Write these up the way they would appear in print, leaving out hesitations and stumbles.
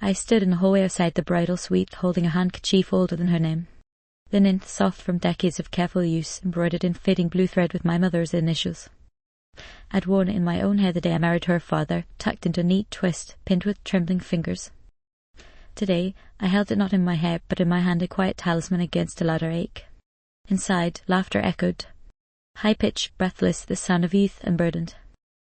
I stood in the hallway outside the bridal suite, holding a handkerchief older than her name. Linen, soft from decades of careful use, embroidered in fading blue thread with my mother's initials. I'd worn it in my own hair the day I married her father, tucked into a neat twist, pinned with trembling fingers. Today, I held it not in my hair, but in my hand, a quiet talisman against a louder ache. Inside, laughter echoed. High-pitched, breathless, the sound of youth unburdened.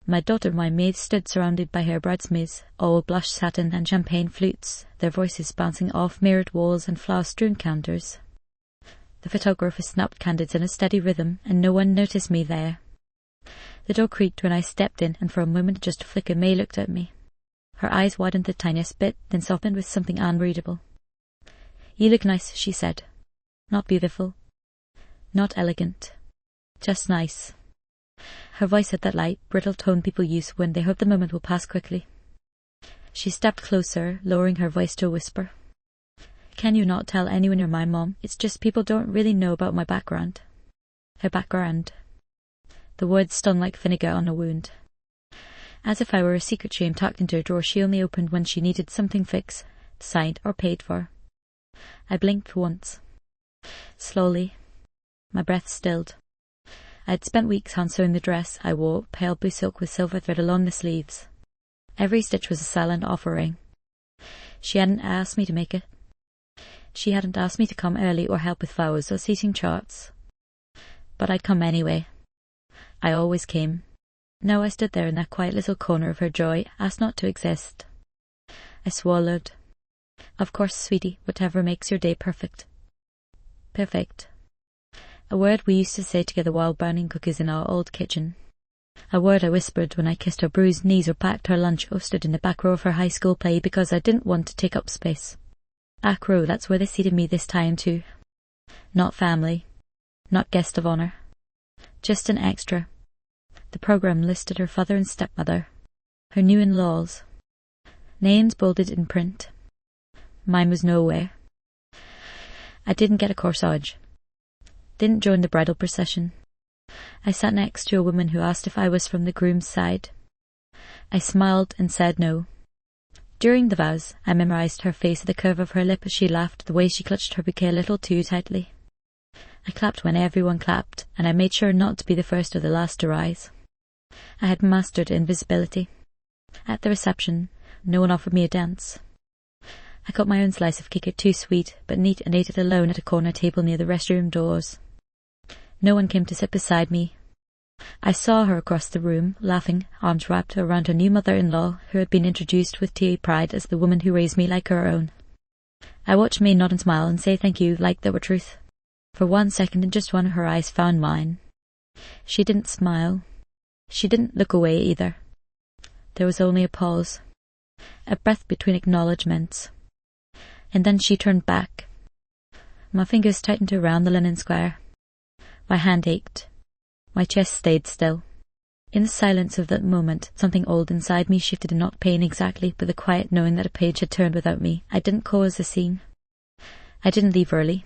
My daughter, my maid, stood surrounded by her bridesmaids, all blush satin and champagne flutes, their voices bouncing off mirrored walls and flower-strewn counters. The photographer snapped candids in a steady rhythm, and no one noticed me there. The door creaked when I stepped in, and for a moment, just a flicker, May looked at me. Her eyes widened the tiniest bit, then softened with something unreadable. "You look nice," she said. "Not beautiful. Not elegant. Just nice." Her voice had that light, brittle tone people use when they hope the moment will pass quickly. She stepped closer, lowering her voice to a whisper. "Can you not tell anyone you're my mom? It's just people don't really know about my background." Her background. The words stung like vinegar on a wound. As if I were a secret shame tucked into a drawer she only opened when she needed something fixed, signed or paid for. I blinked once. Slowly. My breath stilled. I had spent weeks hand-sewing the dress I wore, pale blue silk with silver thread along the sleeves. Every stitch was a silent offering. She hadn't asked me to make it. She hadn't asked me to come early or help with flowers or seating charts. But I'd come anyway. I always came. Now I stood there in that quiet little corner of her joy, asked not to exist. I swallowed. "Of course, sweetie, whatever makes your day perfect." Perfect. A word we used to say together while browning cookies in our old kitchen. A word I whispered when I kissed her bruised knees or packed her lunch or stood in the back row of her high school play because I didn't want to take up space. Back row, that's where they seated me this time too. Not family. Not guest of honour. Just an extra. The programme listed her father and stepmother. Her new in-laws. Names bolded in print. Mine was nowhere. I didn't get a corsage. Didn't join the bridal procession. I sat next to a woman who asked if I was from the groom's side. I smiled and said no. During the vows, I memorized her face, the curve of her lip as she laughed, the way she clutched her bouquet a little too tightly. I clapped when everyone clapped, and I made sure not to be the first or the last to rise. I had mastered invisibility. At the reception, no one offered me a dance. I got my own slice of cake, too sweet, but neat, and ate it alone at a corner table near the restroom doors. No one came to sit beside me. I saw her across the room, laughing, arms wrapped around her new mother-in-law, who had been introduced with teary pride as the woman who raised me like her own. I watched May nod and smile and say thank you like they were truth. For 1 second, and just one, her eyes found mine. She didn't smile. She didn't look away either. There was only a pause, a breath between acknowledgements. And then she turned back. My fingers tightened around the linen square. My hand ached. My chest stayed still. In the silence of that moment, something old inside me shifted, not pain exactly, but the quiet knowing that a page had turned without me. I didn't cause a scene. I didn't leave early.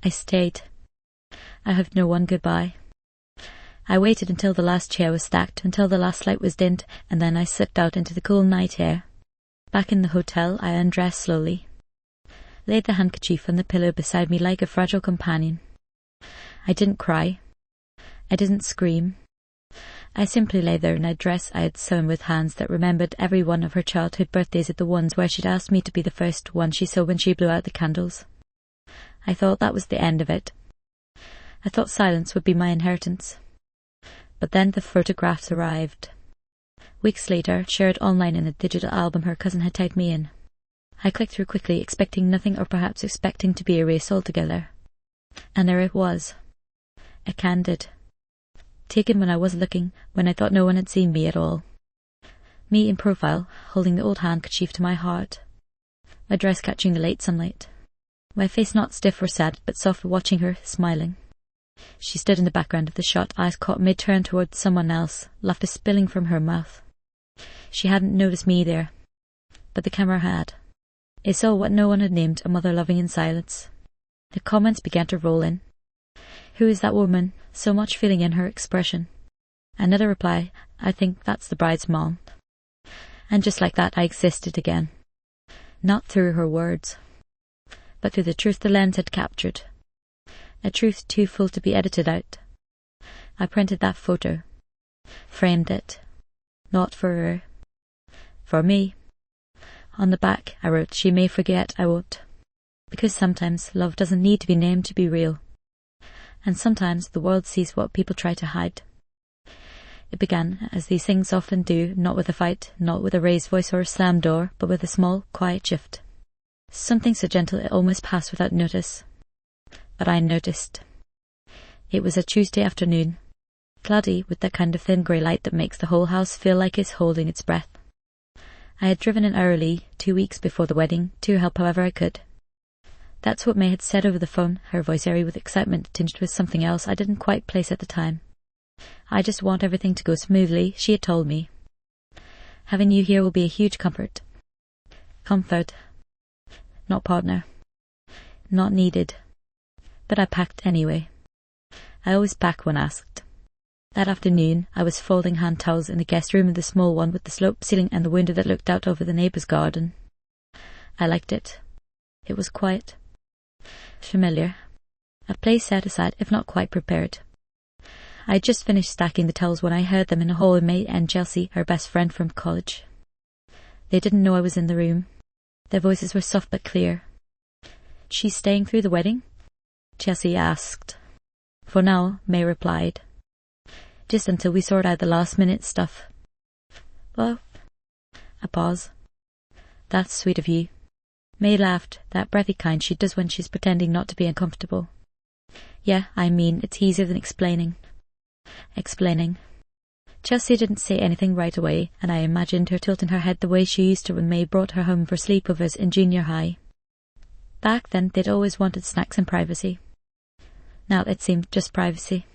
I stayed. I hugged no one goodbye. I waited until the last chair was stacked, until the last light was dimmed, and then I slipped out into the cool night air. Back in the hotel, I undressed slowly. Laid the handkerchief on the pillow beside me like a fragile companion. I didn't cry. I didn't scream. I simply lay there in a dress I had sewn with hands that remembered every one of her childhood birthdays at the ones where she'd asked me to be the first one she saw when she blew out the candles. I thought that was the end of it. I thought silence would be my inheritance. But then the photographs arrived. Weeks later, shared online in a digital album her cousin had tagged me in. I clicked through quickly, expecting nothing, or perhaps expecting to be erased altogether. And there it was. A candid. Taken when I was looking, when I thought no one had seen me at all. Me in profile, holding the old handkerchief to my heart. My dress catching the late sunlight. My face not stiff or sad, but soft, watching her, smiling. She stood in the background of the shot, eyes caught mid-turn towards someone else, laughter spilling from her mouth. She hadn't noticed me there, but the camera had. It saw what no one had named, a mother loving in silence. The comments began to roll in. Who is that woman? So much feeling in her expression. Another reply, I think that's the bride's mom. And just like that, I existed again. Not through her words, but through the truth the lens had captured. A truth too full to be edited out. I printed that photo, framed it, not for her, for me. On the back I wrote, "She may forget, I won't." Because sometimes love doesn't need to be named to be real. And sometimes the world sees what people try to hide. It began, as these things often do, not with a fight, not with a raised voice or a slammed door, but with a small, quiet shift. Something so gentle it almost passed without notice. But I noticed. It was a Tuesday afternoon, cloudy with that kind of thin grey light that makes the whole house feel like it's holding its breath. I had driven in early, 2 weeks before the wedding, to help however I could. That's what May had said over the phone, her voice airy with excitement tinged with something else I didn't quite place at the time. "I just want everything to go smoothly," she had told me. "Having you here will be a huge comfort." Comfort. Not partner. Not needed. But I packed anyway. I always pack when asked. That afternoon I was folding hand towels in the guest room, in the small one with the sloped ceiling and the window that looked out over the neighbour's garden. I liked it. It was quiet. Familiar. A place set aside, if not quite prepared. I had just finished stacking the towels when I heard them in the hall, with May and Chelsea, her best friend from college. They didn't know I was in the room. Their voices were soft but clear. "She's staying through the wedding?" Chelsea asked. "For now," May replied. "Just until we sort out the last-minute stuff." "Well," a pause. "That's sweet of you." May laughed, that breathy kind she does when she's pretending not to be uncomfortable. "Yeah, I mean, it's easier than explaining." Explaining. Chelsea didn't say anything right away, and I imagined her tilting her head the way she used to when May brought her home for sleepovers in junior high. Back then they'd always wanted snacks and privacy. Now it seemed just privacy.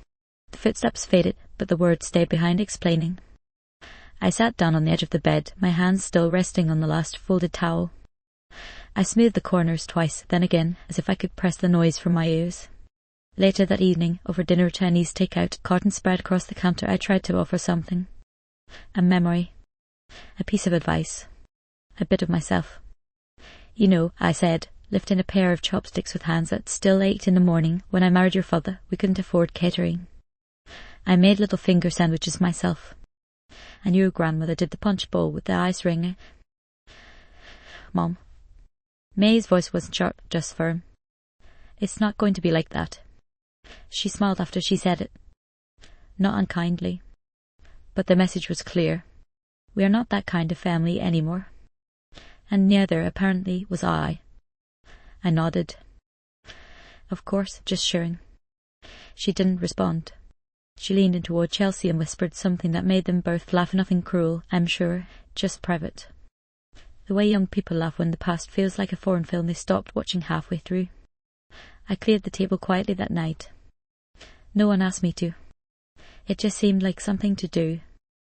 The footsteps faded, but the words stayed behind, explaining. I sat down on the edge of the bed, my hands still resting on the last folded towel. I smoothed the corners twice, then again, as if I could press the noise from my ears. Later that evening, over dinner Chinese takeout, carton spread across the counter, I tried to offer something. A memory. A piece of advice. A bit of myself. "You know," I said, lifting a pair of chopsticks with hands that still ached in the morning, "when I married your father, we couldn't afford catering. I made little finger sandwiches myself. And your grandmother did the punch bowl with the ice ring." "Mom." May's voice wasn't sharp, just firm. "It's not going to be like that." She smiled after she said it. Not unkindly. But the message was clear. We are not that kind of family anymore. And neither, apparently, was I. I nodded. "Of course, just sharing." She didn't respond. She leaned in toward Chelsea and whispered something that made them both laugh, nothing cruel, I'm sure, just private. The way young people laugh when the past feels like a foreign film they stopped watching halfway through. I cleared the table quietly that night. No one asked me to. It just seemed like something to do.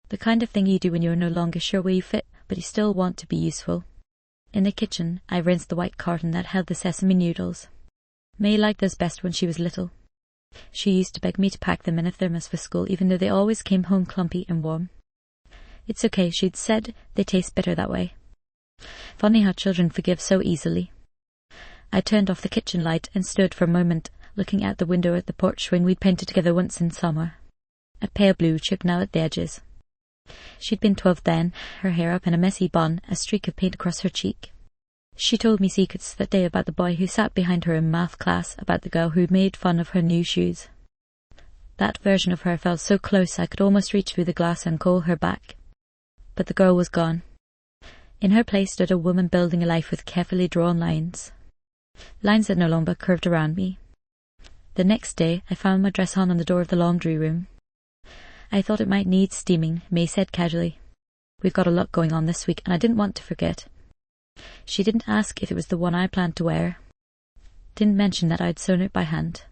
The kind of thing you do when you're no longer sure where you fit, but you still want to be useful. In the kitchen, I rinsed the white carton that held the sesame noodles. May liked those best when she was little. She used to beg me to pack them in a thermos for school, even though they always came home clumpy and warm. It's okay, she'd said, they taste bitter that way. Funny how children forgive so easily. I turned off the kitchen light and stood for a moment, looking out the window at the porch swing we'd painted together once in summer. A pale blue chipped now at the edges. She'd been 12 then, her hair up in a messy bun, a streak of paint across her cheek. She told me secrets that day about the boy who sat behind her in math class, about the girl who made fun of her new shoes. That version of her felt so close I could almost reach through the glass and call her back. But the girl was gone. In her place stood a woman building a life with carefully drawn lines. Lines that no longer curved around me. The next day I found my dress hung on the door of the laundry room. I thought it might need steaming, May said casually. We've got a lot going on this week and I didn't want to forget. She didn't ask if it was the one I planned to wear. Didn't mention that I'd sewn it by hand.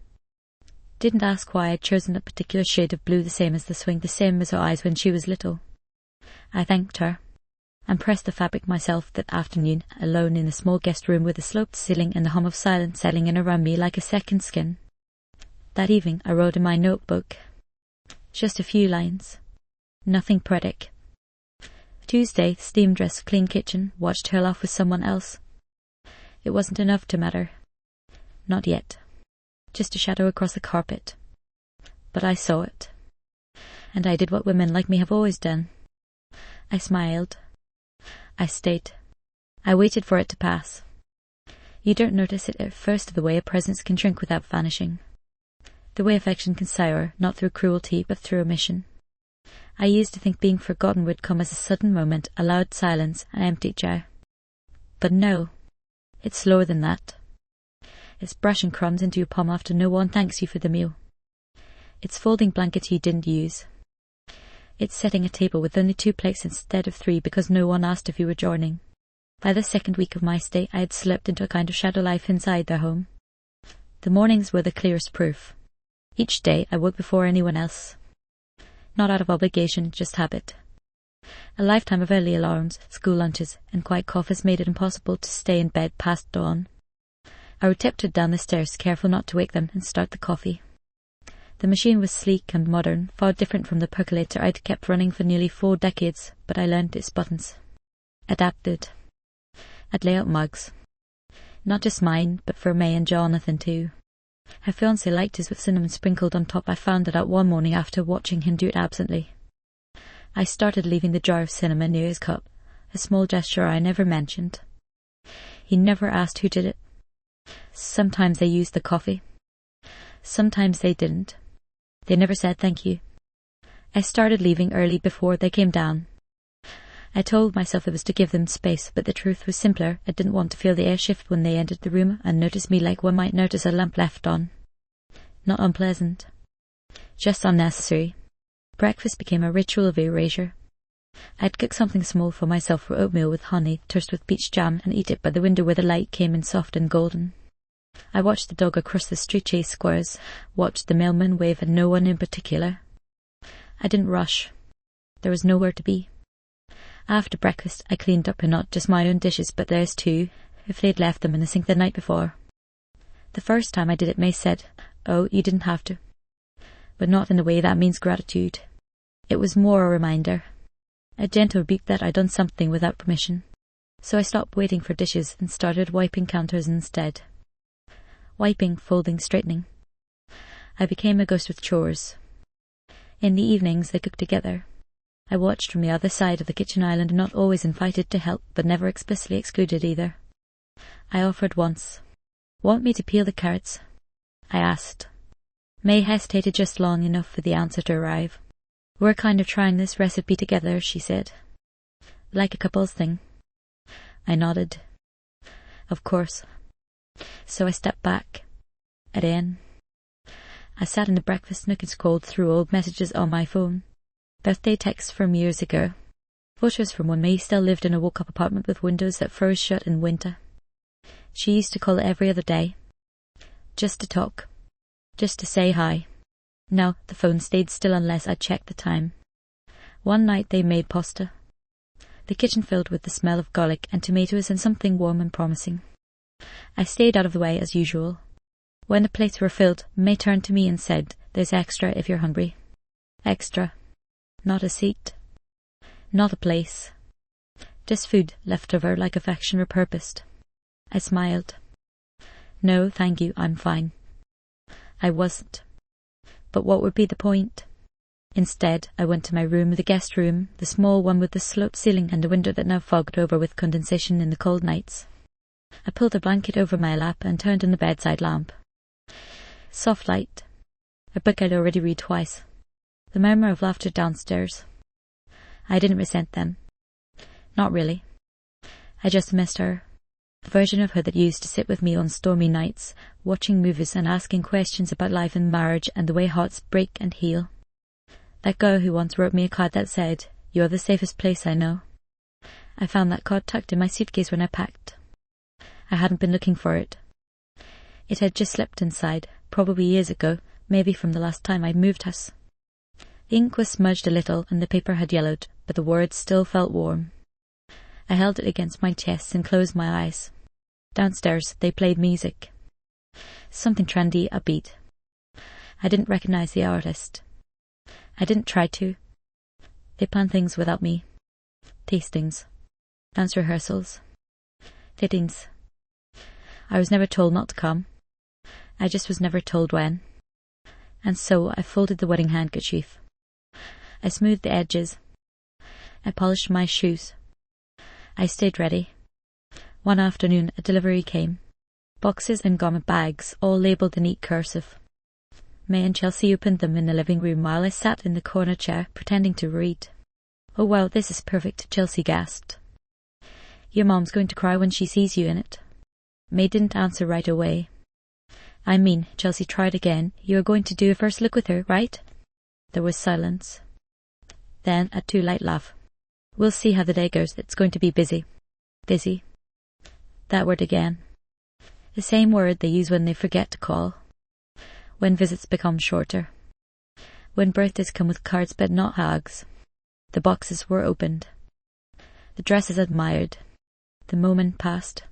Didn't ask why I'd chosen a particular shade of blue, the same as the swing, the same as her eyes when she was little. I thanked her, and pressed the fabric myself that afternoon, alone in the small guest room with the sloped ceiling and the hum of silence settling in around me like a second skin. That evening I wrote in my notebook. Just a few lines. Nothing poetic. Tuesday, steam dress, clean kitchen, watched her laugh with someone else. It wasn't enough to matter. Not yet. Just a shadow across the carpet. But I saw it. And I did what women like me have always done. I smiled. I stayed. I waited for it to pass. You don't notice it at first, the way a presence can shrink without vanishing. The way affection can sour, not through cruelty, but through omission. I used to think being forgotten would come as a sudden moment, a loud silence, an empty jar. But no. It's slower than that. It's brushing crumbs into your palm after no one thanks you for the meal. It's folding blankets you didn't use. It's setting a table with only 2 plates instead of 3 because no one asked if you were joining. By the second week of my stay, I had slipped into a kind of shadow life inside their home. The mornings were the clearest proof. Each day I woke before anyone else. Not out of obligation, just habit. A lifetime of early alarms, school lunches, and quiet coffees made it impossible to stay in bed past dawn. I would tiptoe down the stairs, careful not to wake them, and start the coffee. The machine was sleek and modern, far different from the percolator I'd kept running for nearly 4 decades, but I learned its buttons. Adapted. I'd lay out mugs. Not just mine, but for May and Jonathan too. Her fiancé liked his with cinnamon sprinkled on top. I found it out one morning after watching him do it absently. I started leaving the jar of cinnamon near his cup, a small gesture I never mentioned. He never asked who did it. Sometimes they used the coffee. Sometimes they didn't. They never said thank you. I started leaving early before they came down. I told myself it was to give them space, but the truth was simpler. I didn't want to feel the air shift when they entered the room and notice me like one might notice a lamp left on. Not unpleasant. Just unnecessary. Breakfast became a ritual of erasure. I'd cook something small for myself for oatmeal with honey, toast with peach jam, and eat it by the window where the light came in soft and golden. I watched the dog across the street chase squares, watched the mailman wave at no one in particular. I didn't rush. There was nowhere to be. After breakfast, I cleaned up, and not just my own dishes, but theirs too, if they'd left them in the sink the night before. The first time I did it, May said, "Oh, you didn't have to." But not in the way that means gratitude. It was more a reminder. A gentle rebuke that I'd done something without permission. So I stopped waiting for dishes and started wiping counters instead. Wiping, folding, straightening. I became a ghost with chores. In the evenings, they cooked together. I watched from the other side of the kitchen island, not always invited to help, but never explicitly excluded either. I offered once. "Want me to peel the carrots?" I asked. May hesitated just long enough for the answer to arrive. "We're kind of trying this recipe together," she said. "Like a couple's thing." I nodded. Of course. So I stepped back. Again. I sat in the breakfast nook and scrolled through old messages on my phone. Birthday texts from years ago. Photos from when May still lived in a woke-up apartment with windows that froze shut in winter. She used to call it every other day. Just to talk. Just to say hi. No, the phone stayed still unless I checked the time. One night they made pasta. The kitchen filled with the smell of garlic and tomatoes and something warm and promising. I stayed out of the way as usual. When the plates were filled, May turned to me and said, "There's extra if you're hungry." Extra. Not a seat. Not a place. Just food left over like affection repurposed. I smiled. "No, thank you, I'm fine." I wasn't. But what would be the point? Instead, I went to my room, the guest room, the small one with the sloped ceiling and a window that now fogged over with condensation in the cold nights. I pulled a blanket over my lap and turned on the bedside lamp. Soft light. A book I'd already read twice. The murmur of laughter downstairs. I didn't resent them. Not really. I just missed her. A version of her that used to sit with me on stormy nights, watching movies and asking questions about life and marriage and the way hearts break and heal. That girl who once wrote me a card that said, "You're the safest place I know." I found that card tucked in my suitcase when I packed. I hadn't been looking for it. It had just slipped inside, probably years ago, maybe from the last time I moved house. The ink was smudged a little and the paper had yellowed, but the words still felt warm. I held it against my chest and closed my eyes. Downstairs, they played music. Something trendy, upbeat. I didn't recognize the artist. I didn't try to. They planned things without me. Tastings. Dance rehearsals. Fittings. I was never told not to come. I just was never told when. And so I folded the wedding handkerchief. I smoothed the edges. I polished my shoes. I stayed ready. One afternoon a delivery came. Boxes and garment bags, all labelled in neat cursive. May and Chelsea opened them in the living room while I sat in the corner chair pretending to read. "Oh wow, this is perfect," Chelsea gasped. "Your mom's going to cry when she sees you in it." May didn't answer right away. "I mean," Chelsea tried again, "you are going to do a first look with her, right?" There was silence. Then a too light laugh. "We'll see how the day goes. It's going to be busy." Busy. That word again. The same word they use when they forget to call. When visits become shorter. When birthdays come with cards but not hugs. The boxes were opened. The dresses admired. The moment passed.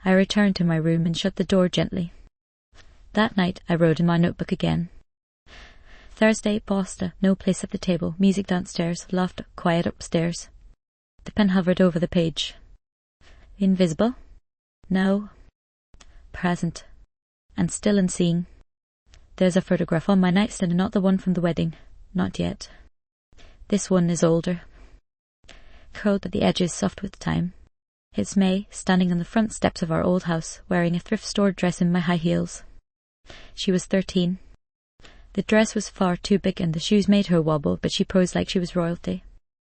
I returned to my room and shut the door gently. That night I wrote in my notebook again. Thursday, pasta, no place at the table, music downstairs, laughter, quiet upstairs. The pen hovered over the page. Invisible? No. Present. And still unseen. There's a photograph on my nightstand, not the one from the wedding. Not yet. This one is older. Curled at the edges, soft with time. It's May, standing on the front steps of our old house, wearing a thrift store dress and my high heels. She was 13. The dress was far too big and the shoes made her wobble, but she posed like she was royalty.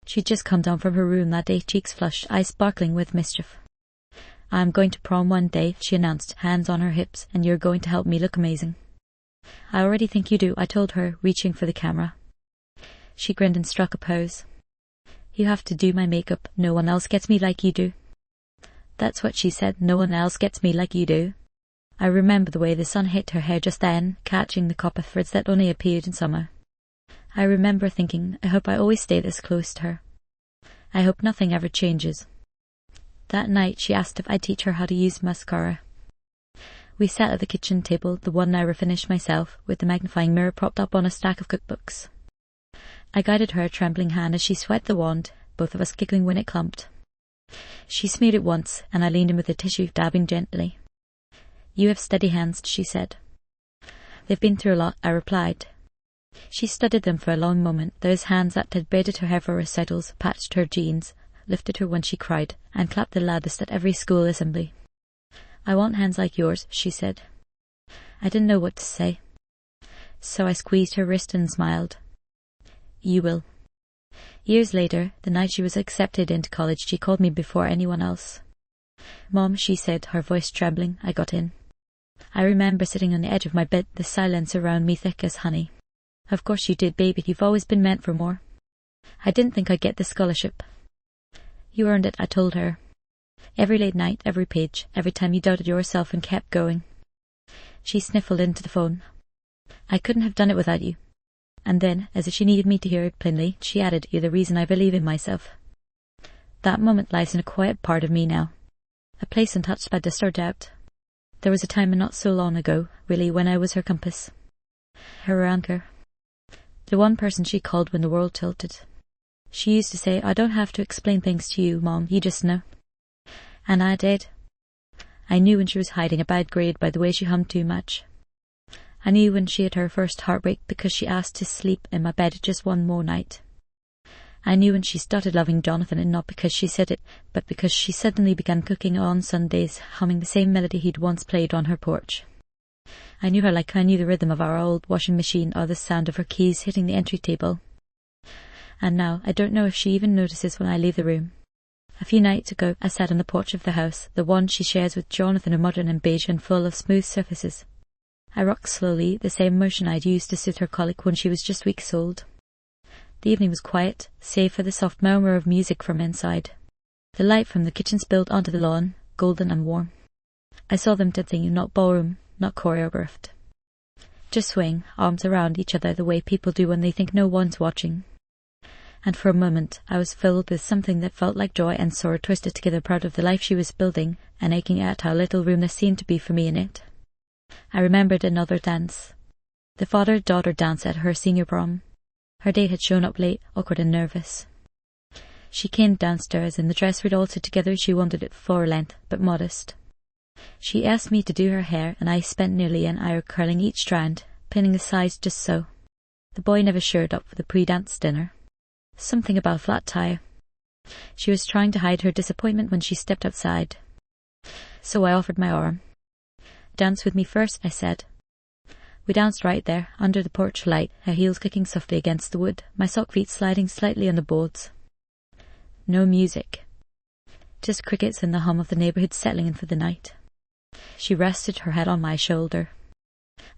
She'd just come down from her room that day, cheeks flushed, eyes sparkling with mischief. "I'm going to prom one day," she announced, hands on her hips, "and you're going to help me look amazing." "I already think you do," I told her, reaching for the camera. She grinned and struck a pose. "You have to do my makeup. No one else gets me like you do." That's what she said, "No one else gets me like you do." I remember the way the sun hit her hair just then, catching the copper threads that only appeared in summer. I remember thinking, I hope I always stay this close to her. I hope nothing ever changes. That night she asked if I'd teach her how to use mascara. We sat at the kitchen table, the one I refinished myself, with the magnifying mirror propped up on a stack of cookbooks. I guided her a trembling hand as she swiped the wand, both of us giggling when it clumped. She smeared it once, and I leaned in with the tissue, dabbing gently. "You have steady hands," she said. "They've been through a lot," I replied. She studied them for a long moment, those hands that had braided her hair for recitals, patched her jeans, lifted her when she cried, and clapped the loudest at every school assembly. "I want hands like yours," she said. I didn't know what to say. So I squeezed her wrist and smiled. "You will." Years later, the night she was accepted into college, she called me before anyone else. "Mom," she said, her voice trembling. I got in. I remember sitting on the edge of my bed, the silence around me thick as honey. "Of course you did, baby. You've always been meant for more." I didn't think I'd get the scholarship. "You earned it," I told her. "Every late night, every page, every time you doubted yourself and kept going." She sniffled into the phone. "I couldn't have done it without you." And then, as if she needed me to hear it plainly, she added, "You're the reason I believe in myself." That moment lies in a quiet part of me now. A place untouched by dust or doubt. There was a time not so long ago, really, when I was her compass. Her anchor. The one person she called when the world tilted. She used to say, "I don't have to explain things to you, Mom, you just know." And I did. I knew when she was hiding a bad grade by the way she hummed too much. I knew when she had her first heartbreak because she asked to sleep in my bed just one more night. I knew when she started loving Jonathan, and not because she said it, but because she suddenly began cooking on Sundays, humming the same melody he'd once played on her porch. I knew her like I knew the rhythm of our old washing machine or the sound of her keys hitting the entry table. And now I don't know if she even notices when I leave the room. A few nights ago I sat on the porch of the house, the one she shares with Jonathan, a modern and beige and full of smooth surfaces. I rocked slowly, the same motion I'd used to soothe her colic when she was just weeks old. The evening was quiet, save for the soft murmur of music from inside. The light from the kitchen spilled onto the lawn, golden and warm. I saw them dancing, not ballroom, not choreographed. Just swaying, arms around each other the way people do when they think no one's watching. And for a moment I was filled with something that felt like joy and sorrow twisted together, proud of the life she was building, and aching at how little room there seemed to be for me in it. I remembered another dance. The father-daughter dance at her senior prom. Her date had shown up late, awkward and nervous. She came downstairs in the dress we'd altered together. She wanted it floor length, but modest. She asked me to do her hair, and I spent nearly an hour curling each strand, pinning the sides just so. The boy never showed up for the pre-dance dinner. Something about a flat tire. She was trying to hide her disappointment when she stepped outside. So I offered my arm. "Dance with me first," I said. We danced right there, under the porch light, her heels kicking softly against the wood, my sock feet sliding slightly on the boards. No music. Just crickets and the hum of the neighbourhood settling in for the night. She rested her head on my shoulder.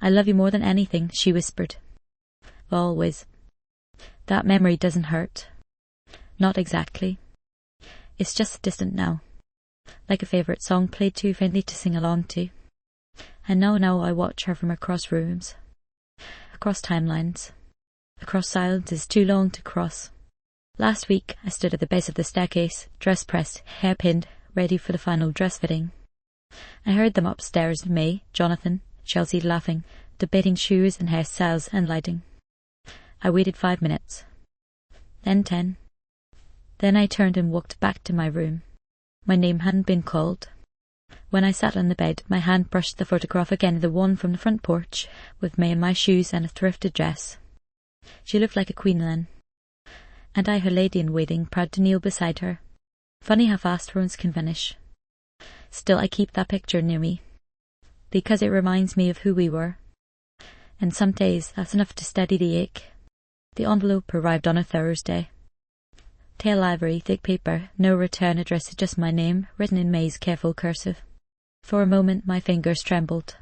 "I love you more than anything," she whispered. "Always." That memory doesn't hurt. Not exactly. It's just distant now, like a favourite song played too faintly to sing along to. And now I watch her from across rooms, across timelines, across silences too long to cross. Last week I stood at the base of the staircase, dress pressed, hair pinned, ready for the final dress fitting. I heard them upstairs, May, Jonathan, Chelsea laughing, debating shoes and hairstyles and lighting. I waited 5 minutes, then 10. Then I turned and walked back to my room. My name hadn't been called. When I sat on the bed, my hand brushed the photograph again, the one from the front porch, with May in my shoes and a thrifted dress. She looked like a queen then, and I her lady-in-waiting, proud to kneel beside her. Funny how fast wounds can vanish. Still I keep that picture near me, because it reminds me of who we were. And some days that's enough to steady the ache. The envelope arrived on a Thursday. Tail ivory, thick paper, no return address, just my name, written in May's careful cursive. For a moment my fingers trembled.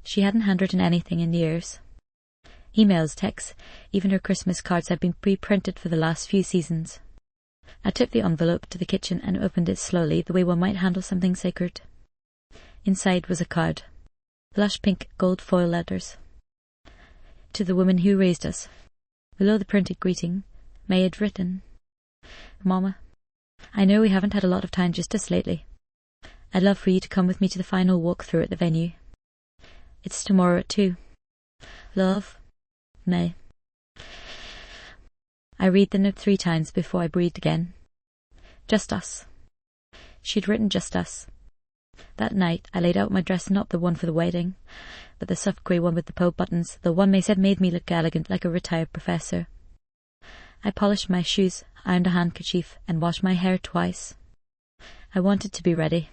She hadn't handwritten anything in years. Emails, texts, even her Christmas cards had been pre-printed for the last few seasons. I took the envelope to the kitchen and opened it slowly, the way one might handle something sacred. Inside was a card. Lush pink gold foil letters. To the woman who raised us. Below the printed greeting, May had written, "Mama, I know we haven't had a lot of time just us lately. I'd love for you to come with me to the final walk-through at the venue. It's tomorrow at 2. Love, May." I read the note 3 times before I breathed again. Just us. She'd written just us. That night I laid out my dress, not the one for the wedding, but the soft grey one with the pearl buttons, the one May said made me look elegant like a retired professor. I polished my shoes, ironed a handkerchief, and washed my hair twice. I wanted to be ready.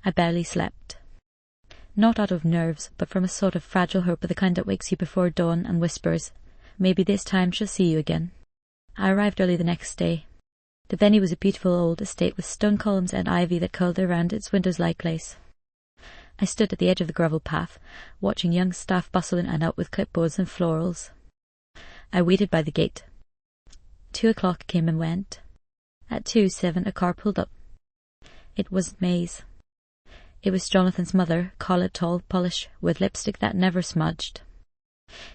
I barely slept. Not out of nerves, but from a sort of fragile hope of the kind that wakes you before dawn and whispers, "Maybe this time she'll see you again." I arrived early the next day. The venue was a beautiful old estate with stone columns and ivy that curled around its windows like lace. I stood at the edge of the gravel path, watching young staff bustle in and out with clipboards and florals. I waited by the gate. 2 o'clock came and went. At 2:07 a car pulled up. It was May's. It was Jonathan's mother, Carla, tall, polished, with lipstick that never smudged.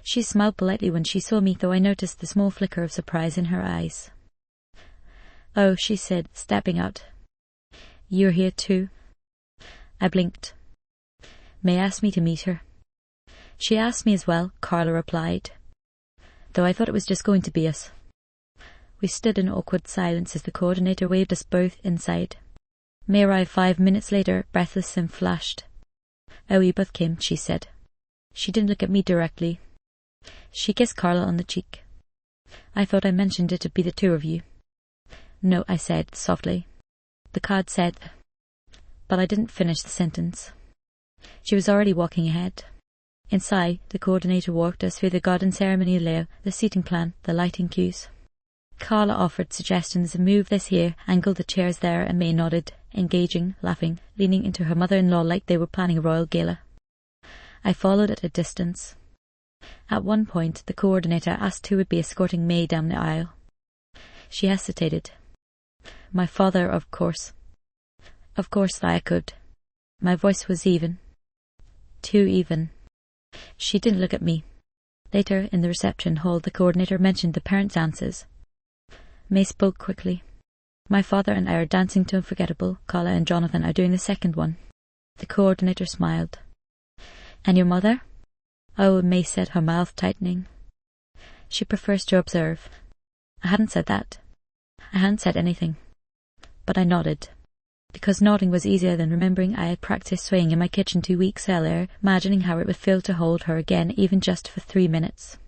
She smiled politely when she saw me, though I noticed the small flicker of surprise in her eyes. "Oh," she said, stepping out. "You're here too?" I blinked. May asked me to meet her. "She asked me as well," Carla replied, "though I thought it was just going to be us." We stood in awkward silence as the coordinator waved us both inside. May arrived 5 minutes later, breathless and flushed. "Oh, you both came," she said. She didn't look at me directly. She kissed Carla on the cheek. "I thought I mentioned it to be the 2 of you." "No," I said softly. "The card said..." But I didn't finish the sentence. She was already walking ahead. Inside, the coordinator walked us through the garden ceremony layout, the seating plan, the lighting cues. Carla offered suggestions, move this here, angle the chairs there, and May nodded, engaging, laughing, leaning into her mother-in-law like they were planning a royal gala. I followed at a distance. At one point, the coordinator asked who would be escorting May down the aisle. She hesitated. "My father, of course." "Of course," I echoed. My voice was even. Too even. She didn't look at me. Later, in the reception hall, the coordinator mentioned the parents' dances. May spoke quickly. "My father and I are dancing to Unforgettable. Carla and Jonathan are doing the second one." The coordinator smiled. "And your mother?" "Oh," May said, her mouth tightening. "She prefers to observe." I hadn't said that. I hadn't said anything. But I nodded. Because nodding was easier than remembering I had practiced swaying in my kitchen 2 weeks earlier, imagining how it would feel to hold her again, even just for 3 minutes.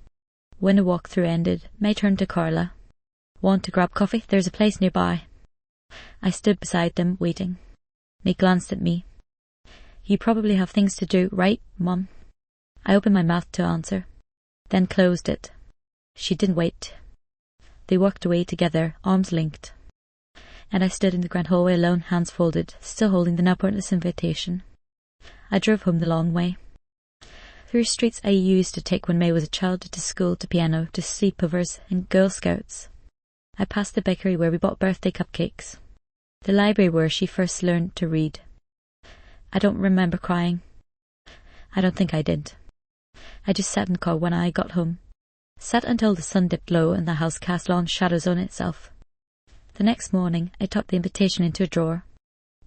When the walkthrough ended, May turned to Carla. "Want to grab coffee? There's a place nearby." I stood beside them, waiting. May glanced at me. "You probably have things to do, right, Mum?" I opened my mouth to answer, then closed it. She didn't wait. They walked away together, arms linked. And I stood in the grand hallway alone, hands folded, still holding the now pointless invitation. I drove home the long way. Through streets I used to take when May was a child, to school, to piano, to sleepovers and Girl Scouts. I passed the bakery where we bought birthday cupcakes. The library where she first learned to read. I don't remember crying. I don't think I did. I just sat in the car when I got home. Sat until the sun dipped low and the house cast long shadows on itself. The next morning I tucked the invitation into a drawer.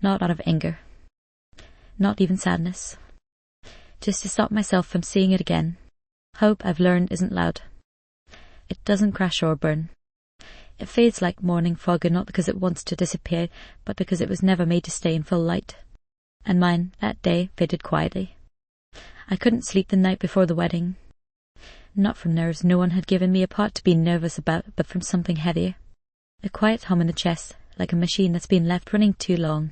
Not out of anger. Not even sadness. Just to stop myself from seeing it again. Hope, I've learned, isn't loud. It doesn't crash or burn. It fades like morning fog, and not because it wants to disappear, but because it was never made to stay in full light. And mine, that day, faded quietly. I couldn't sleep the night before the wedding. Not from nerves no one had given me a part to be nervous about, but from something heavier. A quiet hum in the chest, like a machine that's been left running too long.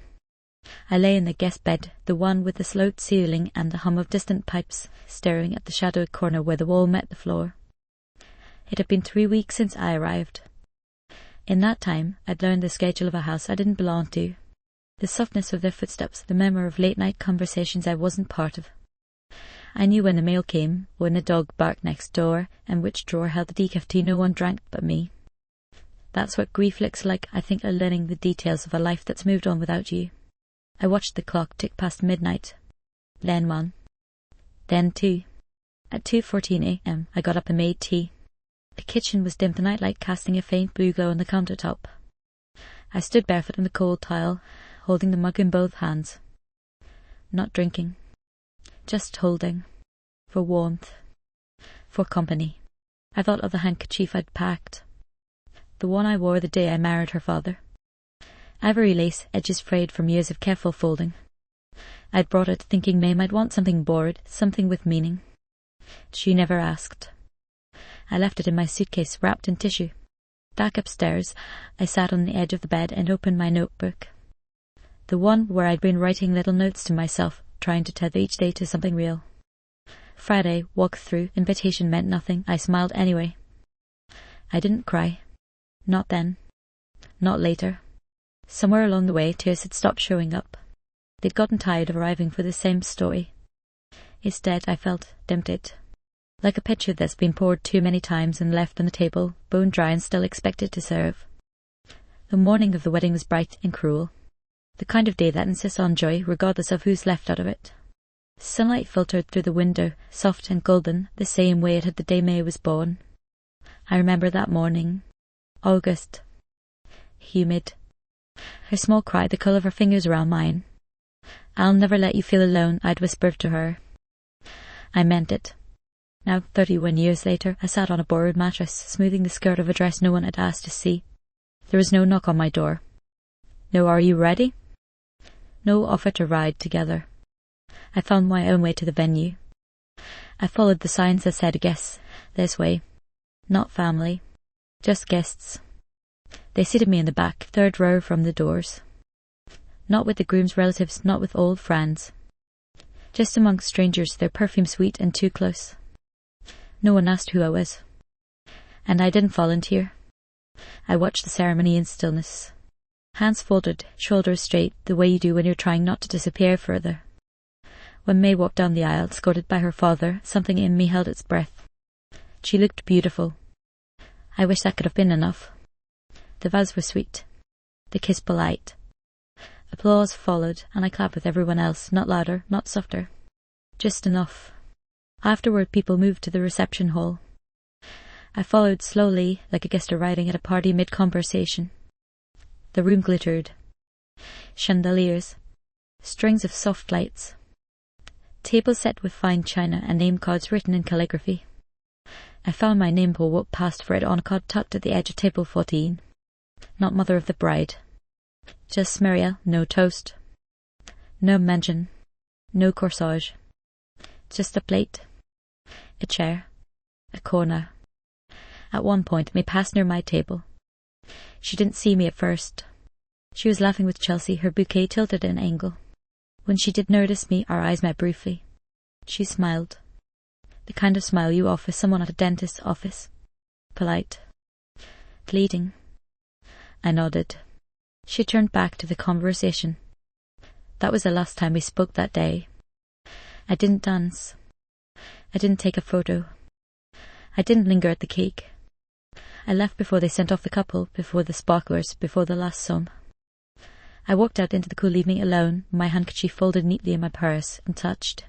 I lay in the guest bed, the one with the sloped ceiling and the hum of distant pipes, staring at the shadowed corner where the wall met the floor. It had been 3 weeks since I arrived. In that time, I'd learned the schedule of a house I didn't belong to. The softness of their footsteps, the memory of late-night conversations I wasn't part of. I knew when the mail came, when the dog barked next door, and which drawer held the decaf tea no one drank but me. That's what grief looks like, I think, learning the details of a life that's moved on without you. I watched the clock tick past midnight. Then 1. Then 2. At 2:14 a.m. I got up and made tea. The kitchen was dim, the nightlight casting a faint blue glow on the countertop. I stood barefoot on the cold tile, holding the mug in both hands. Not drinking. Just holding. For warmth. For company. I thought of the handkerchief I'd packed. The one I wore the day I married her father. Ivory lace, edges frayed from years of careful folding. I'd brought it thinking May might want something borrowed, something with meaning. She never asked. I left it in my suitcase, wrapped in tissue. Back upstairs, I sat on the edge of the bed and opened my notebook. The one where I'd been writing little notes to myself, trying to tether each day to something real. Friday, walk through, invitation meant nothing. I smiled anyway. I didn't cry. Not then. Not later. Somewhere along the way, tears had stopped showing up. They'd gotten tired of arriving for the same story. Instead, I felt tempted. Like a pitcher that's been poured too many times and left on the table, bone dry and still expected to serve. The morning of the wedding was bright and cruel. The kind of day that insists on joy, regardless of who's left out of it. Sunlight filtered through the window, soft and golden, the same way it had the day May was born. I remember that morning. August. Humid. Her small cry, the curl of her fingers around mine. "I'll never let you feel alone," I'd whispered to her. I meant it. Now, 31 years later, I sat on a borrowed mattress, smoothing the skirt of a dress no one had asked to see. There was no knock on my door. No "Are you ready?" No offer to ride together. I found my own way to the venue. I followed the signs that said guests, this way. Not family. Just guests. They seated me in the back, 3rd row from the doors. Not with the groom's relatives, not with old friends. Just amongst strangers, their perfume sweet and too close. No one asked who I was. And I didn't volunteer. I watched the ceremony in stillness. Hands folded, shoulders straight, the way you do when you're trying not to disappear further. When May walked down the aisle, escorted by her father, something in me held its breath. She looked beautiful. I wish that could have been enough. The vows were sweet. The kiss polite. Applause followed, and I clapped with everyone else, not louder, not softer. Just enough. Afterward, people moved to the reception hall. I followed slowly, like a guest arriving at a party mid-conversation. The room glittered. Chandeliers. Strings of soft lights. Tables set with fine china and name cards written in calligraphy. I found my name pole, walked past for it on a card tucked at the edge of table 14. Not mother of the bride. Just Muriel, no toast. No mention. No corsage. Just a plate. A chair. A corner. At one point, me passed near my table. She didn't see me at first. She was laughing with Chelsea, her bouquet tilted at an angle. When she did notice me, our eyes met briefly. She smiled. The kind of smile you offer someone at a dentist's office. Polite. Pleading. I nodded. She turned back to the conversation. That was the last time we spoke that day. I didn't dance. I didn't take a photo. I didn't linger at the cake. I left before they sent off the couple, before the sparklers, before the last song. I walked out into the cool evening alone, my handkerchief folded neatly in my purse, untouched.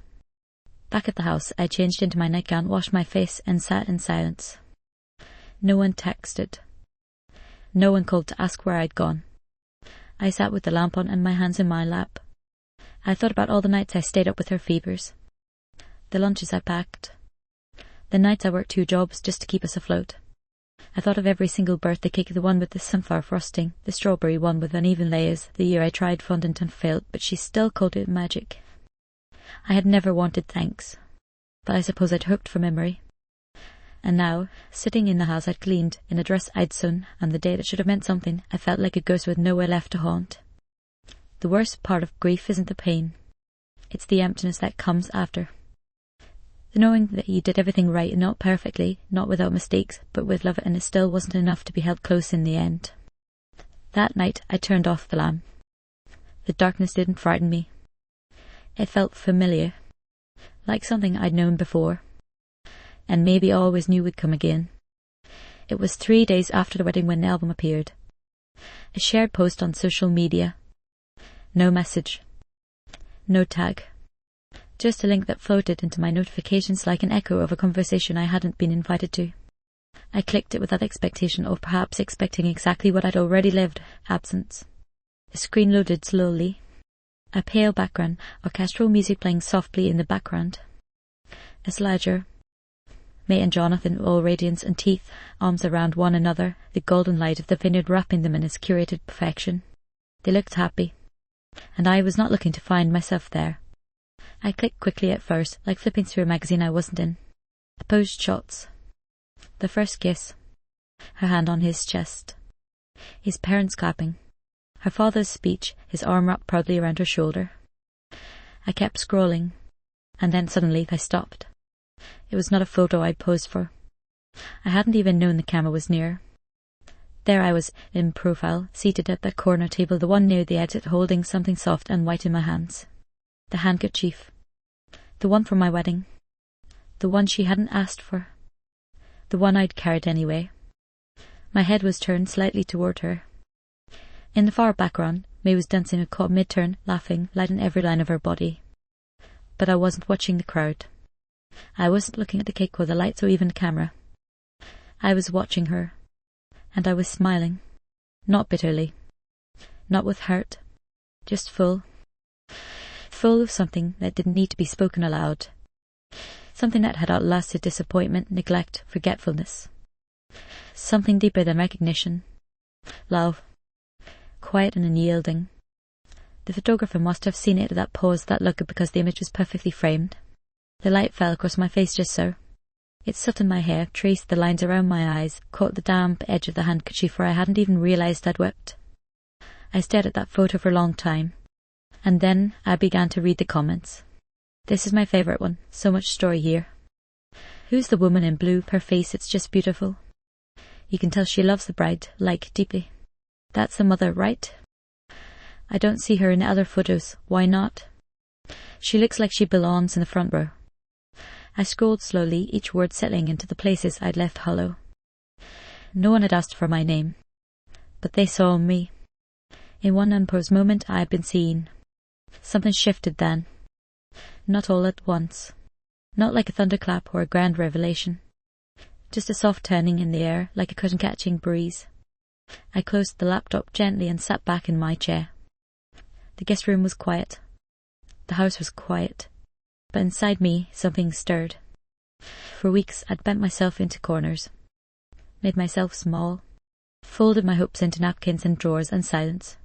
Back at the house, I changed into my nightgown, washed my face, and sat in silence. No one texted. No one called to ask where I'd gone. I sat with the lamp on and my hands in my lap. I thought about all the nights I stayed up with her fevers. The lunches I packed. The nights I worked 2 jobs just to keep us afloat. I thought of every single birthday cake, the one with the sunflower frosting, the strawberry one with uneven layers, the year I tried fondant and failed, but she still called it magic. I had never wanted thanks, but I suppose I'd hoped for memory. And now, sitting in the house I'd cleaned, in a dress I'd sewn, and the day that should have meant something, I felt like a ghost with nowhere left to haunt. The worst part of grief isn't the pain. It's the emptiness that comes after. The knowing that you did everything right, not perfectly, not without mistakes, but with love, and it still wasn't enough to be held close in the end. That night I turned off the lamp. The darkness didn't frighten me. It felt familiar, like something I'd known before, and maybe always knew would come again. It was 3 days after the wedding when the album appeared. A shared post on social media. No message. No tag. Just a link that floated into my notifications like an echo of a conversation I hadn't been invited to. I clicked it without expectation, or perhaps expecting exactly what I'd already lived, absence. The screen loaded slowly. A pale background, orchestral music playing softly in the background. A slider. May and Jonathan, all radiance and teeth, arms around one another, the golden light of the vineyard wrapping them in its curated perfection. They looked happy, and I was not looking to find myself there. I clicked quickly at first, like flipping through a magazine I wasn't in. Opposed shots. The first kiss. Her hand on his chest. His parents clapping. Her father's speech, his arm wrapped proudly around her shoulder. I kept scrolling, and then suddenly I stopped. It was not a photo I'd posed for. I hadn't even known the camera was near. There I was, in profile, seated at the corner table, the one near the exit, holding something soft and white in my hands. The handkerchief. The one from my wedding. The one she hadn't asked for. The one I'd carried anyway. My head was turned slightly toward her. In the far background, May was dancing a caught mid-turn, laughing, light in every line of her body. But I wasn't watching the crowd. I wasn't looking at the cake or the lights or even the camera. I was watching her, and I was smiling. Not bitterly. Not with hurt. Just full. Full of something that didn't need to be spoken aloud. Something that had outlasted disappointment, neglect, forgetfulness. Something deeper than recognition. Love. Quiet and unyielding. The photographer must have seen it at that pause, that look, because the image was perfectly framed. The light fell across my face just so. It softened my hair, traced the lines around my eyes, caught the damp edge of the handkerchief where I hadn't even realised I'd wept. I stared at that photo for a long time, and then I began to read the comments. This is my favourite one. So much story here. Who's the woman in blue? Her face, it's just beautiful. You can tell she loves the bride, deeply. That's the mother, right? I don't see her in the other photos. Why not? She looks like she belongs in the front row. I scrolled slowly, each word settling into the places I'd left hollow. No one had asked for my name, but they saw me. In one unposed moment I had been seen. Something shifted then. Not all at once. Not like a thunderclap or a grand revelation. Just a soft turning in the air, like a curtain-catching breeze. I closed the laptop gently and sat back in my chair. The guest room was quiet. The house was quiet. But inside me, something stirred. For weeks I'd bent myself into corners, made myself small, folded my hopes into napkins and drawers and silence.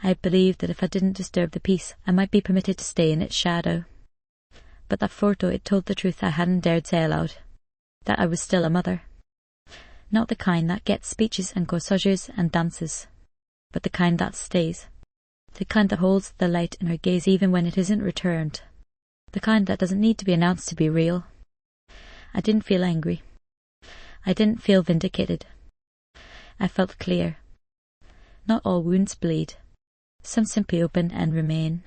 I believed that if I didn't disturb the peace, I might be permitted to stay in its shadow. But that photo, it told the truth I hadn't dared say aloud, that I was still a mother. Not the kind that gets speeches and corsages and dances, but the kind that stays. The kind that holds the light in her gaze even when it isn't returned. The kind that doesn't need to be announced to be real. I didn't feel angry. I didn't feel vindicated. I felt clear. Not all wounds bleed. Some simply open and remain.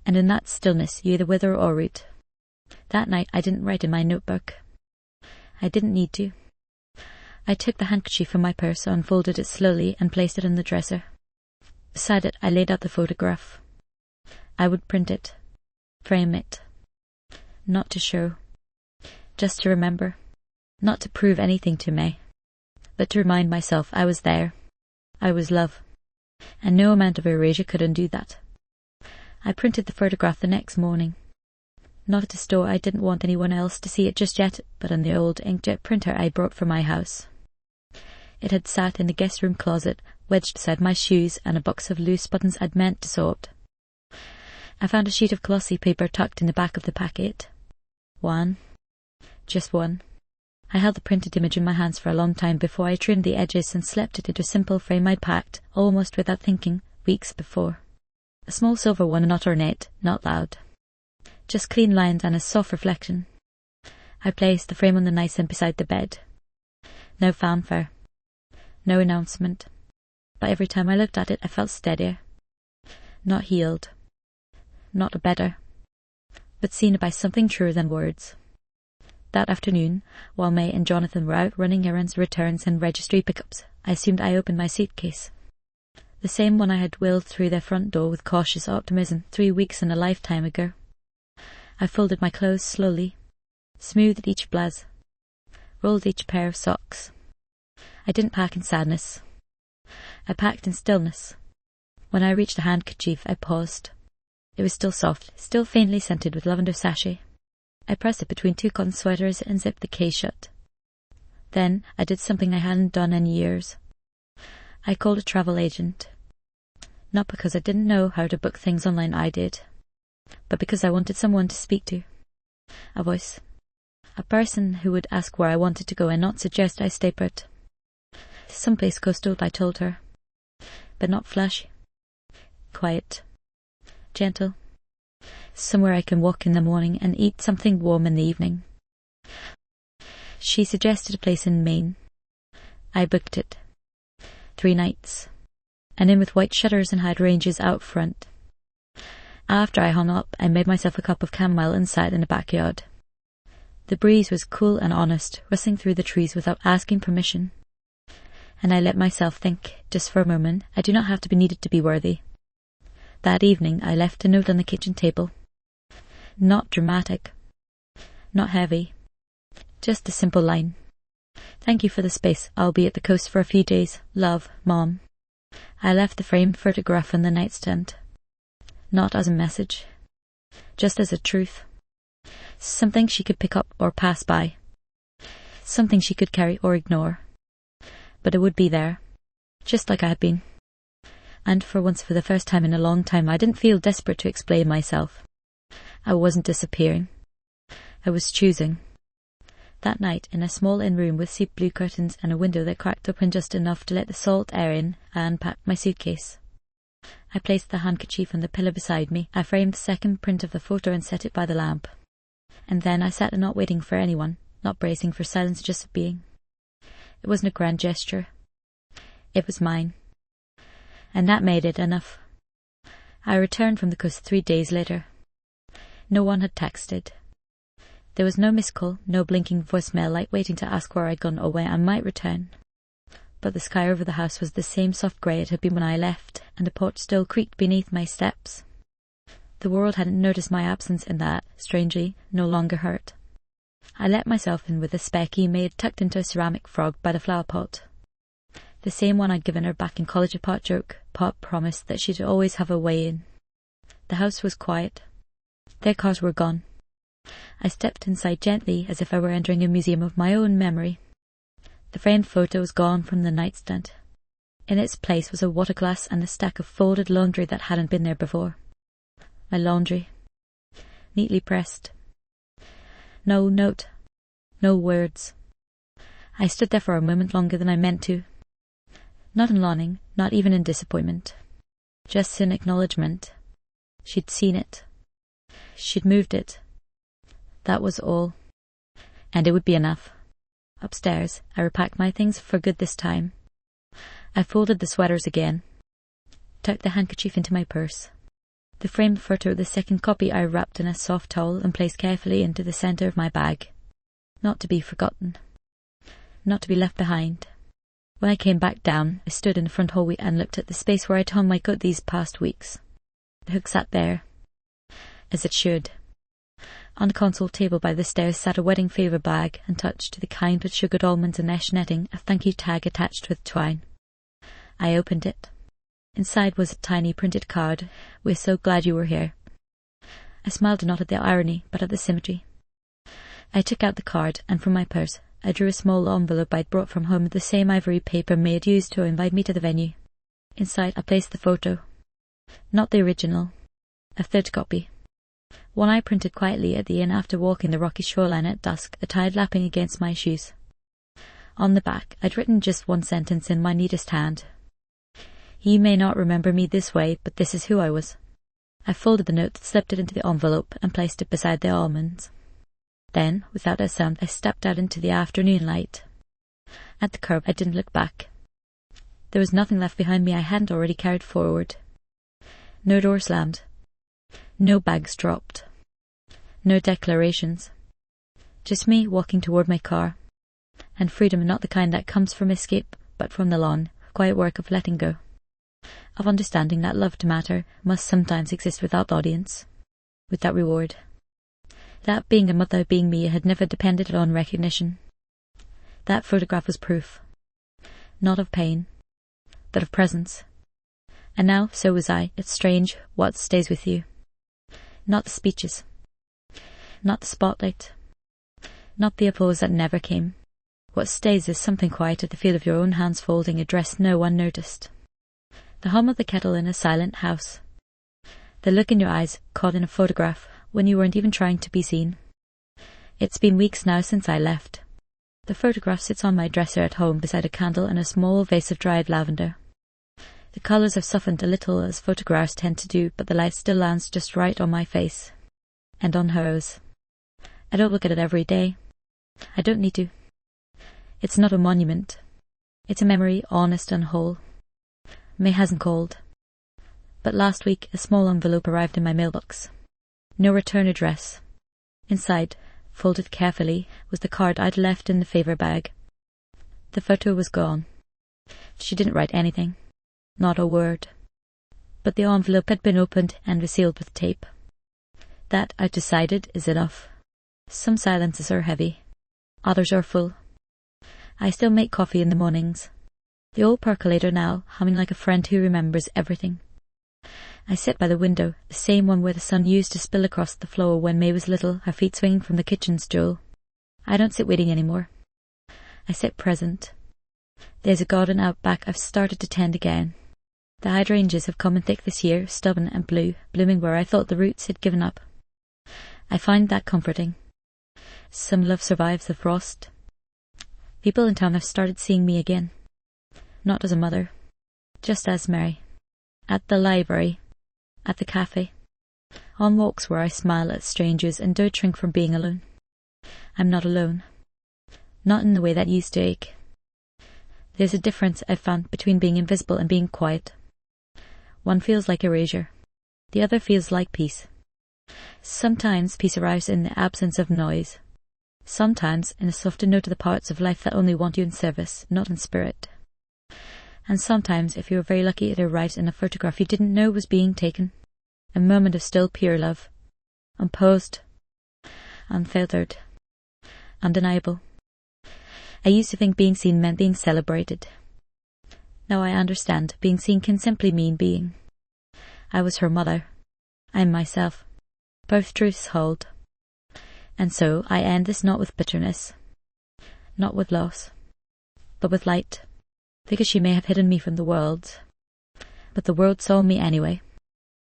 And in that stillness you either wither or root. That night I didn't write in my notebook. I didn't need to. I took the handkerchief from my purse, unfolded it slowly and placed it on the dresser. Beside it I laid out the photograph. I would print it. Frame it. Not to show. Just to remember. Not to prove anything to May. But to remind myself I was there. I was love. And no amount of erasure could undo that. I printed the photograph the next morning. Not at a store, I didn't want anyone else to see it just yet, but on the old inkjet printer I brought from my house. It had sat in the guest room closet, wedged beside my shoes and a box of loose buttons I'd meant to sort. I found a sheet of glossy paper tucked in the back of the packet. One. Just one. I held the printed image in my hands for a long time before I trimmed the edges and slipped it into a simple frame I'd packed, almost without thinking, weeks before. A small silver one, not ornate, not loud. Just clean lines and a soft reflection. I placed the frame on the nightstand beside the bed. No fanfare. No announcement. But every time I looked at it I felt steadier. Not healed. Not better. But seen by something truer than words. That afternoon, while May and Jonathan were out running errands, returns and registry pickups, I assumed I opened my suitcase. The same one I had wheeled through their front door with cautious optimism 3 weeks and a lifetime ago. I folded my clothes slowly, smoothed each blouse, rolled each pair of socks. I didn't pack in sadness. I packed in stillness. When I reached the handkerchief, I paused. It was still soft, still faintly scented with lavender sachet. I pressed it between 2 cotton sweaters and zipped the case shut. Then I did something I hadn't done in years. I called a travel agent. Not because I didn't know how to book things online, I did, but because I wanted someone to speak to. A voice. A person who would ask where I wanted to go and not suggest I stay put. Someplace coastal, I told her, but not flashy. Quiet. Gentle. Somewhere I can walk in the morning and eat something warm in the evening. She suggested a place in Maine. I booked it. 3 nights. An inn with white shutters and hydrangeas out front. After I hung up, I made myself a cup of chamomile and sat in the backyard. The breeze was cool and honest, rustling through the trees without asking permission. And I let myself think, just for a moment, I do not have to be needed to be worthy. That evening I left a note on the kitchen table. Not dramatic. Not heavy. Just a simple line. Thank you for the space. I'll be at the coast for a few days. Love, Mom. I left the framed photograph on the nightstand. Not as a message. Just as a truth. Something she could pick up or pass by. Something she could carry or ignore. But it would be there. Just like I had been. And for once, for the first time in a long time, I didn't feel desperate to explain myself. I wasn't disappearing. I was choosing. That night, in a small inn room with sea blue curtains and a window that cracked open just enough to let the salt air in, I unpacked my suitcase. I placed the handkerchief on the pillow beside me. I framed the second print of the photo and set it by the lamp. And then I sat not waiting for anyone, not bracing for silence, just being. It wasn't a grand gesture. It was mine. And that made it enough. I returned from the coast 3 days later. No one had texted. There was no missed call, no blinking voicemail light waiting to ask where I'd gone or when I might return. But the sky over the house was the same soft grey it had been when I left, and the porch still creaked beneath my steps. The world hadn't noticed my absence, and that, strangely, no longer hurt. I let myself in with a specky maid tucked into a ceramic frog by the flower pot. The same one I'd given her back in college. A pot joke. Pot promised that she'd always have a way in. The house was quiet. Their cars were gone. I stepped inside gently, as if I were entering a museum of my own memory. The framed photo was gone from the nightstand. In its place was a water glass and a stack of folded laundry that hadn't been there before. My laundry. Neatly pressed. No note. No words. I stood there for a moment longer than I meant to. Not in longing, not even in disappointment. Just in acknowledgement. She'd seen it. She'd moved it. That was all. And it would be enough. Upstairs, I repacked my things for good this time. I folded the sweaters again. Tucked the handkerchief into my purse. The framed photo of the second copy I wrapped in a soft towel and placed carefully into the centre of my bag. Not to be forgotten. Not to be left behind. When I came back down, I stood in the front hallway and looked at the space where I'd hung my coat these past weeks. The hook sat there. As it should. On the console table by the stairs sat a wedding favour bag, and touched to the kind with sugared almonds and mesh netting, a thank you tag attached with twine. I opened it. Inside was a tiny printed card. "We're so glad you were here." I smiled not at the irony, but at the symmetry. I took out the card, and from my purse I drew a small envelope I'd brought from home, the same ivory paper May had used to invite me to the venue. Inside I placed the photo. Not the original. A third copy. One I printed quietly at the inn after walking the rocky shoreline at dusk, the tide lapping against my shoes. On the back I'd written just one sentence in my neatest hand. "You may not remember me this way, but this is who I was." I folded the note, slipped it into the envelope, and placed it beside the almonds. Then, without a sound, I stepped out into the afternoon light. At the curb I didn't look back. There was nothing left behind me I hadn't already carried forward. No door slammed. No bags dropped. No declarations. Just me walking toward my car. And freedom, not the kind that comes from escape, but from the long, quiet work of letting go. Of understanding that love to matter must sometimes exist without audience, without reward. That being a mother, being me, had never depended on recognition. That photograph was proof. Not of pain, but of presence. And now, so was I. It's strange what stays with you. Not the speeches. Not the spotlight. Not the applause that never came. What stays is something quiet at the feel of your own hands folding a dress no one noticed. The hum of the kettle in a silent house. The look in your eyes caught in a photograph when you weren't even trying to be seen. It's been weeks now since I left. The photograph sits on my dresser at home beside a candle and a small vase of dried lavender. The colours have softened a little as photographs tend to do, but the light still lands just right on my face. And on hers. I don't look at it every day. I don't need to. It's not a monument. It's a memory, honest and whole. May hasn't called. But last week a small envelope arrived in my mailbox. No return address. Inside, folded carefully, was the card I'd left in the favour bag. The photo was gone. She didn't write anything. Not a word. But the envelope had been opened and was sealed with tape. That, I've decided, is enough. Some silences are heavy. Others are full. I still make coffee in the mornings. The old percolator now, humming like a friend who remembers everything. I sit by the window, the same one where the sun used to spill across the floor when May was little, her feet swinging from the kitchen stool. I don't sit waiting anymore. I sit present. There's a garden out back I've started to tend again. The hydrangeas have come in thick this year, stubborn and blue, blooming where I thought the roots had given up. I find that comforting. Some love survives the frost. People in town have started seeing me again. Not as a mother, just as Mary. At the library, at the cafe, on walks where I smile at strangers and don't shrink from being alone. I'm not alone. Not in the way that used to ache. There's a difference I've found between being invisible and being quiet. One feels like erasure. The other feels like peace. Sometimes peace arrives in the absence of noise. Sometimes in a softer note to the parts of life that only want you in service, not in spirit. And sometimes, if you were very lucky, it arrives in a photograph you didn't know was being taken. A moment of still pure love. Unposed. Unfiltered. Undeniable. I used to think being seen meant being celebrated. Now I understand, being seen can simply mean being. I was her mother. I am myself. Both truths hold. And so I end this not with bitterness, not with loss, but with light. because she may have hidden me from the world. But the world saw me anyway.